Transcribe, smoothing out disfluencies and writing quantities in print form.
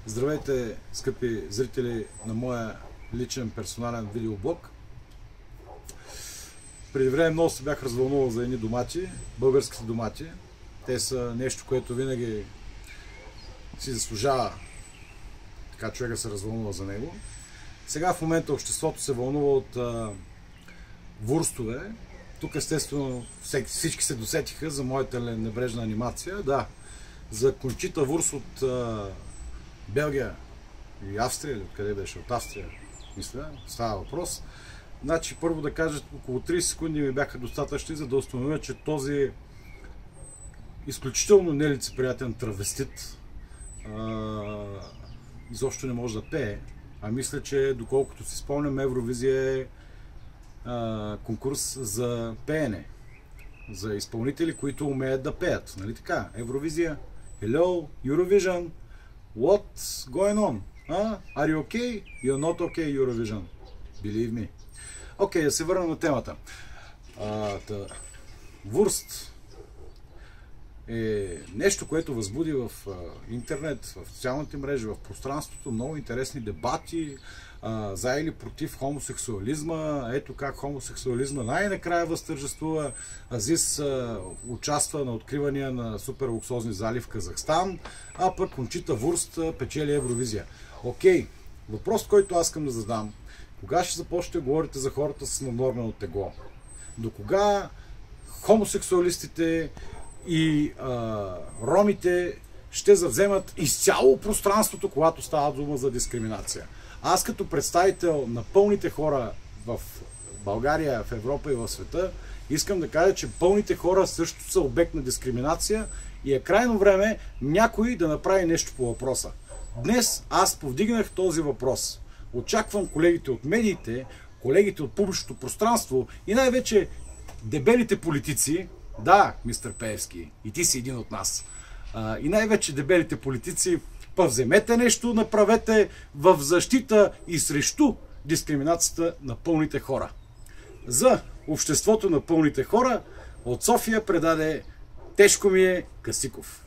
Здравейте, скъпи зрители на моя личен персонален видеоблог. Преди време много се бях развълнувал за едни домати, българските домати. Те са нещо, което винаги си заслужава така човека се развълнува за него. Сега в момента обществото се вълнува от вурстове. Тук естествено всички се досетиха за моята небрежна анимация. Да, за Кончита Вурст от Белгия и Австрия, или откъде беше? От Австрия, мисля, става въпрос. Значи, първо да кажа, около 30 секунди ми бяха достатъчни, за да установя, че този изключително нелицеприятен травестит изобщо не може да пее. А мисля, че доколкото си спомням, Евровизия е конкурс за пеене. За изпълнители, които умеят да пеят. Нали така? Евровизия. Hello, Eurovision. What's going on? Are you okay? You're not okay, Eurovision. Believe me. Окей, да се върна на темата. Вурст е нещо, което възбуди в интернет, в социалните мрежи, в пространството много интересни дебати за или против хомосексуализма. Ето как хомосексуализма най-накрая възтържествува. Азис участва на откривания на супер луксозни зали в Казахстан, а пък Кончита Вурст печели Евровизия. Окей, въпрос, който аз искам да задам. Кога ще започнете да говорите за хората с наднормено тегло? До кога хомосексуалистите и ромите ще завземат изцяло пространството, когато става дума за дискриминация? Аз като представител на пълните хора в България, в Европа и в света, искам да кажа, че пълните хора също са обект на дискриминация и е крайно време някой да направи нещо по въпроса. Днес аз повдигнах този въпрос. Очаквам колегите от медиите, колегите от публичното пространство и най-вече дебелите политици, да, мистер Пеевски, и ти си един от нас, и най-вече дебелите политици, вземете нещо, направете в защита и срещу дискриминацията на пълните хора. За обществото на пълните хора от София предаде Тешко ми е Касиков.